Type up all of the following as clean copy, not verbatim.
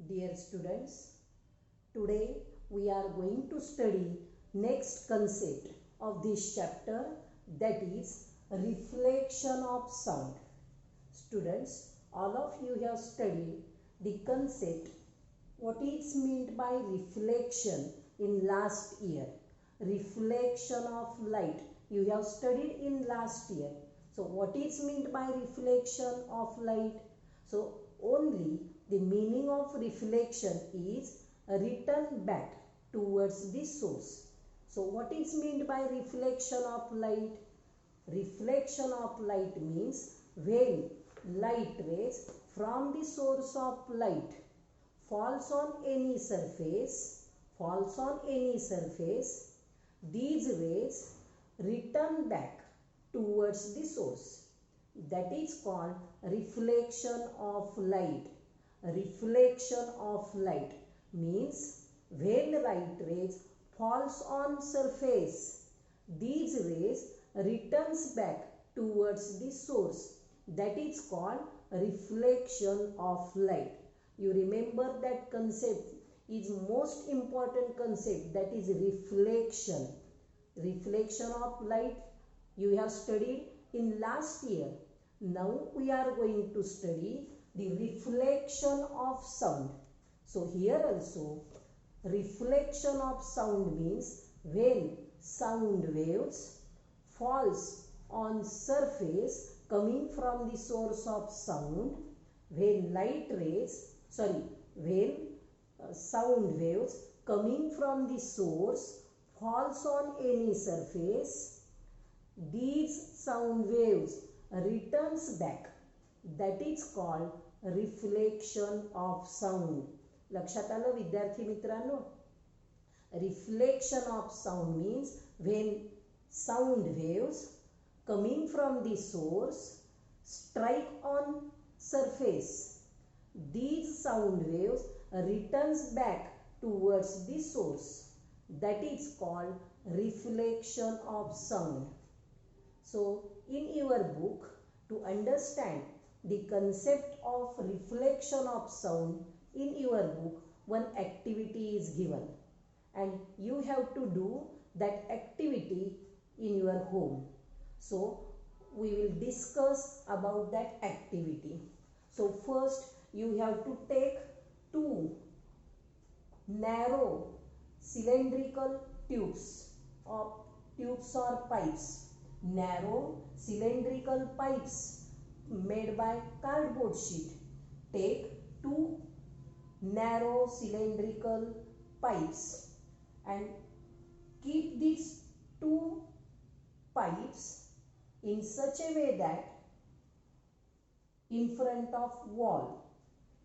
Dear students, today we are going to study next concept of this chapter, that is reflection of sound. Students, all of you have studied the concept what is meant by reflection in last year. Reflection of light you have studied in last year. So what is meant by reflection of light? So only the meaning of reflection is a return back towards the source. So what is meant by reflection of light? Reflection of light means when light rays from the source of light falls on any surface, these rays return back towards the source. That is called reflection of light. Reflection of light means when light rays falls on surface, these rays returns back towards the source. That is called reflection of light. You remember that concept is most important concept, that is reflection. Reflection of light you have studied in last year. Now we are going to study the reflection of sound. So here also reflection of sound means when sound waves falls on surface coming from the source of sound, when sound waves coming from the source falls on any surface, these sound waves returns back. That is called reflection of sound. लक्षात आलं विद्यार्थी मित्रांनो? Reflection of sound means when sound waves coming from the source strike on surface, these sound waves returns back towards the source. That is called reflection of sound. So in your book, to understand the concept of reflection of sound, in your book one activity is given and you have to do that activity in your home. So we will discuss about that activity. So first you have to take two narrow cylindrical tubes or pipes, narrow cylindrical pipes made by cardboard sheet. Take two narrow cylindrical pipes and keep these two pipes in such a way that in front of wall,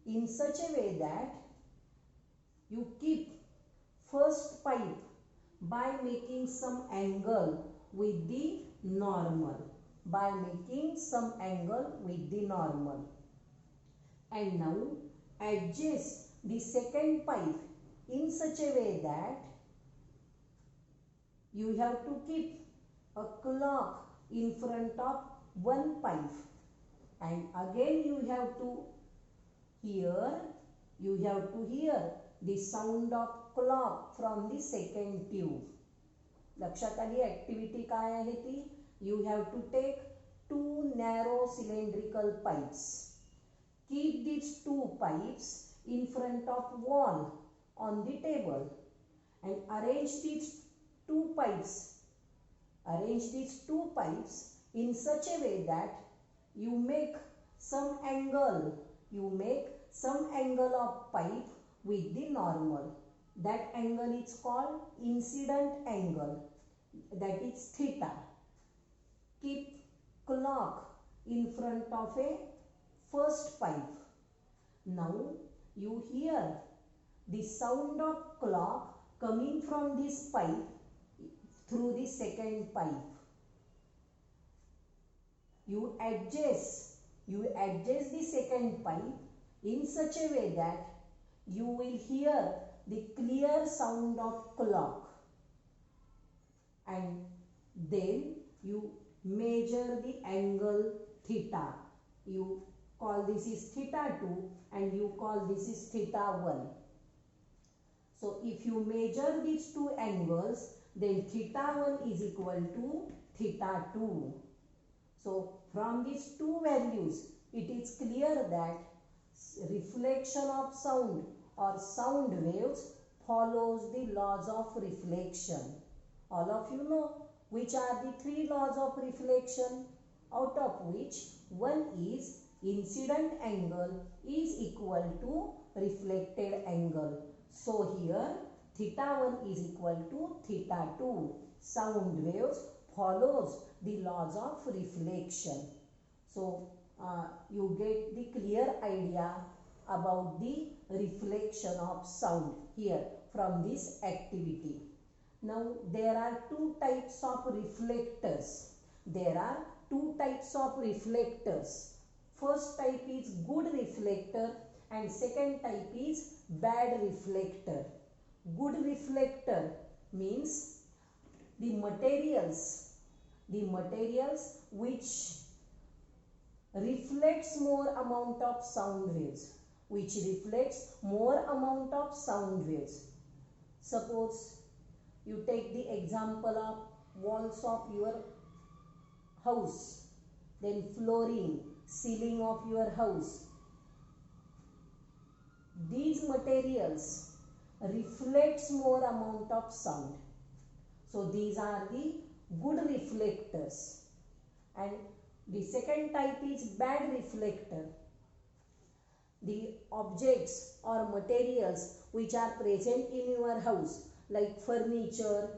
in such a way that you keep first pipe by making some angle with the normal, and now adjust the second pipe in such a way that you have to keep a clock in front of one pipe, and again you have to hear the sound of clock from the second tube. लक्षात आली activity काय आहे ती? You have to take two narrow cylindrical pipes. Keep these two pipes in front of wall on the table and arrange these two pipes in such a way that you make some angle of pipe with the normal. That angle is called incident angle, that is theta. Keep clock in front of a first pipe. Now you hear the sound of clock coming from this pipe through the second pipe. You adjust the second pipe in such a way that you will hear the clear sound of clock, and then you measure the angle theta. You call this is theta 2 and you call this is theta 1. So if you measure these two angles, then theta 1 is equal to theta 2. So from these two values, it is clear that reflection of sound or sound waves follows the laws of reflection. All of you know which are the three laws of reflection, out of which one is incident angle is equal to reflected angle. So here theta 1 is equal to theta 2. Sound waves follows the laws of reflection. So you get the clear idea about the reflection of sound here from this activity. Now there are two types of reflectors. First type is good reflector and second type is bad reflector. Good reflector means the materials which reflects more amount of sound waves. Suppose you take the example of walls of your house, then flooring, ceiling of your house. These materials reflects more amount of sound. So these are the good reflectors. And the second type is bad reflector. The objects or materials which are present in your house like furniture,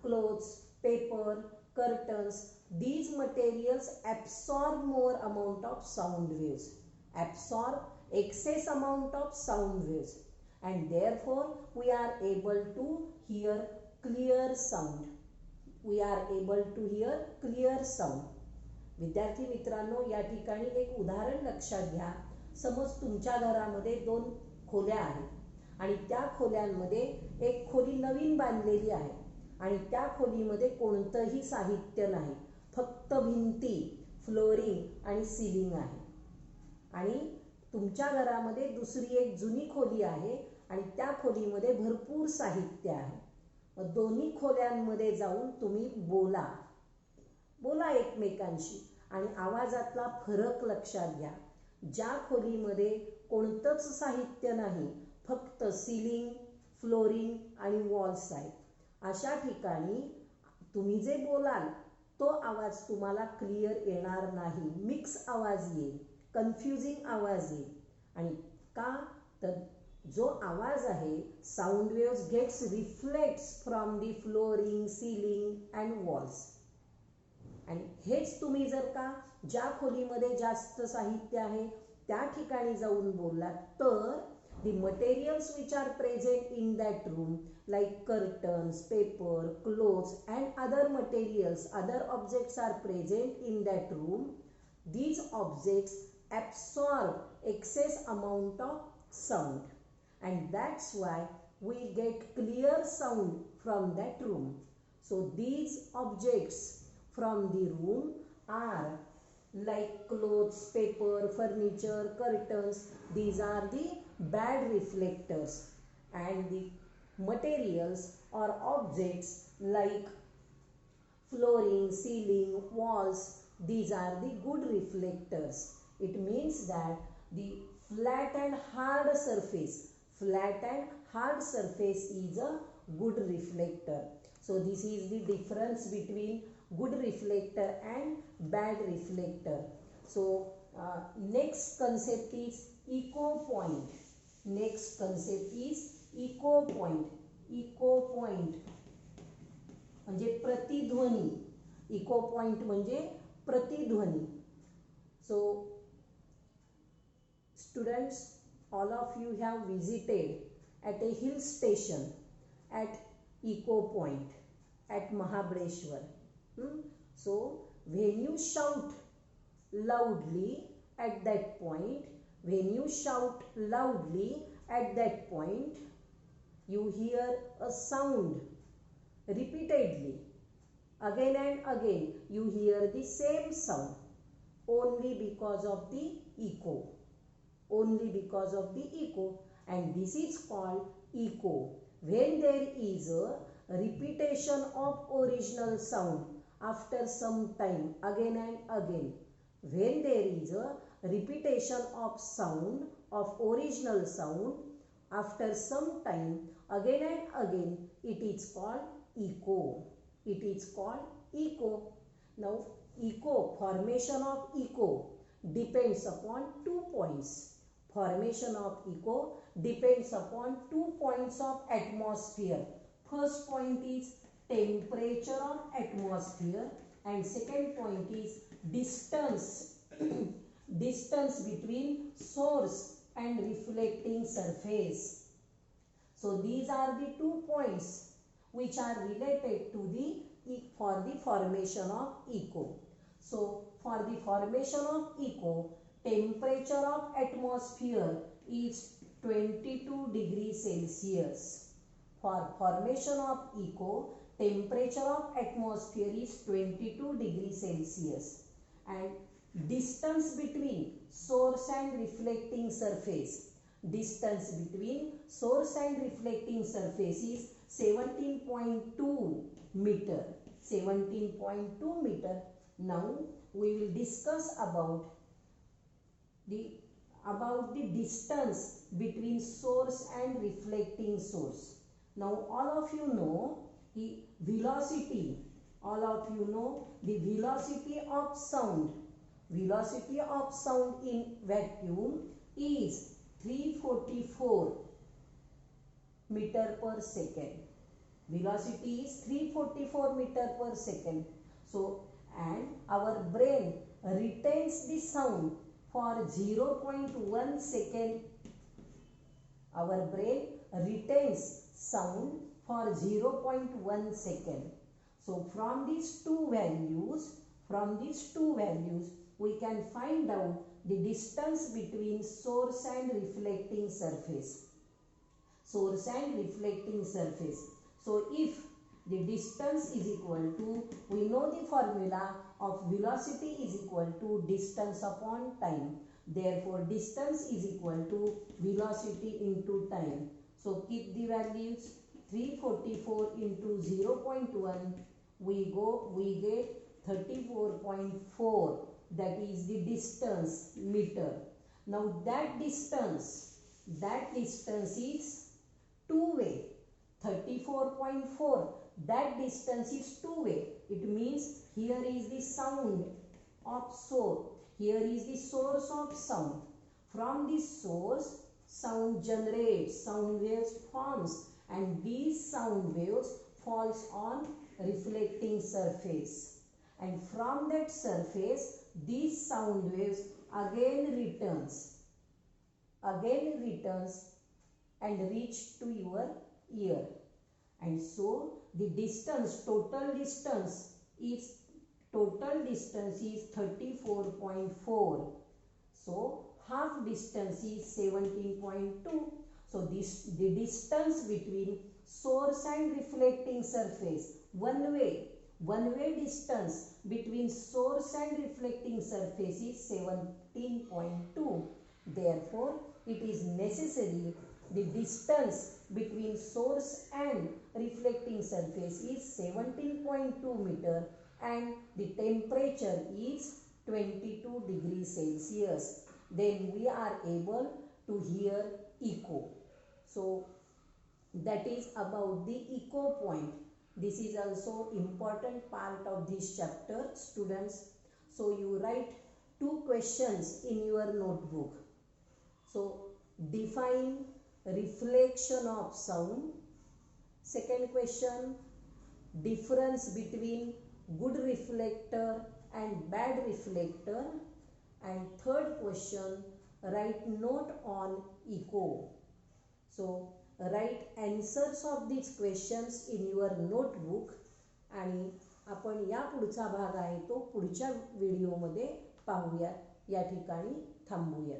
clothes, paper, curtains, these materials absorb more amount of sound waves, absorb excess amount of sound waves, and therefore we are able to hear clear sound. विद्यार्थी मित्रांनो, या ठिकाणी एक उदाहरण लक्षात घ्या. समज तुमच्या घरामध्ये 2 खोल्या आहेत आणि त्या खोल्यांमध्ये एक खोली नवीन बांधलेली आहे आणि त्या खोलीमध्ये कोणतंही साहित्य नाही, फक्त भिंती, फ्लोरिंग आणि सीलिंग आहे. आणि तुमच्या घरामध्ये दुसरी एक जुनी खोली आहे आणि त्या खोलीमध्ये भरपूर साहित्य आहे. दोन्ही खोल्यांमध्ये जाऊन तुम्ही बोला एकमेकांशी आणि आवाजातला फरक लक्षात घ्या. ज्या खोलीमध्ये कोणतंच साहित्य नाही, फक्त सीलिंग, फ्लोरिंग आणि वॉल्स आहेत, अशा ठिकाणी तुम्ही जे बोलाल तो आवाज तुम्हाला क्लिअर येणार नाही, मिक्स आवाज येईल, कन्फ्युजिंग आवाज येईल. आणि का तर जो आवाज आहे, sound waves gets reflects from the flooring, ceiling and walls. आणि हेच तुम्ही जर का ज्या खोलीमध्ये जास्त साहित्य आहे त्या ठिकाणी जाऊन बोललात तर the materials which are present in that room like curtains, paper, clothes and other materials, other objects are present in that room. These objects absorb excess amount of sound and that's why we get clear sound from that room. So these objects from the room are like clothes, paper, furniture, curtains. These are the bad reflectors, and the materials or objects like flooring, ceiling, walls, these are the good reflectors. It means that the flat and hard surface is a good reflector. So this is the difference between good reflector and bad reflector. So next concept is echo point. Echo point म्हणजे प्रतिध्वनी. Echo point म्हणजे प्रतिध्वनी. So students, all of you have visited at a hill station at Echo Point at Mahabaleshwar. So when you shout loudly at that point, you hear a sound repeatedly. Again and again you hear the same sound only because of the echo. only because of the echo, and this is called echo. When there is a repetition of original sound after some time again and again, when there is a repetition of sound of original sound after some time again and again, it is called echo. It is called echo. Now, echo, formation of echo depends upon 2 points. Formation of echo depends upon 2 points of atmosphere. First point is temperature of atmosphere, and second point is distance distance between source and reflecting surface. So these are the 2 points which are related to for the formation of echo. So for the formation of echo, temperature of atmosphere is 22 degrees Celsius. For formation of echo, temperature of atmosphere is 22 degrees Celsius, and distance between source and reflecting surface, distance between source and reflecting surface is 17.2 meter. 17.2 meter. Now we will discuss about the distance between source and reflecting source. Now all of you know the velocity. All of you know the velocity of sound. Velocity of sound in vacuum is 344 meter per second. Velocity is 344 meter per second. So, and our brain retains the sound for 0.1 second. Our brain retains sound for 0.1 second. So from these two values, we can find out the distance between source and reflecting surface. Source and reflecting surface. So if the distance is equal to, we know the formula of velocity is equal to distance upon time. Therefore, distance is equal to velocity into time. So keep the values. 344 into 0.1, we get 34.4. That is the distance meter. Now that distance is two-way. 34.4, that distance is two-way. It means here is the sound of source. Here is the source of sound. From this source, sound generates, sound waves forms, and these sound waves falls on reflecting surface. And from that surface, these sound waves again returns and reach to your ear. And so the distance, total distance is 34.4. So half distance is 17.2. So the distance between source and reflecting surface, one way distance between source and reflecting surface is 17.2. Therefore, it is necessary the distance between source and reflecting surface is 17.2 meter, and the temperature is 22 degrees Celsius. Then we are able to hear echo. So that is about the echo point. This is also important part of this chapter, students. So you write 2 questions in your notebook. So define reflection of sound. Second question, difference between good reflector and bad reflector. And third question, write note on echo. So write answers of these questions in your notebook, आणि आपण या पुढचा भाग आहे तो पुढच्या व्हिडिओमध्ये पाहूया. या ठिकाणी थांबूया.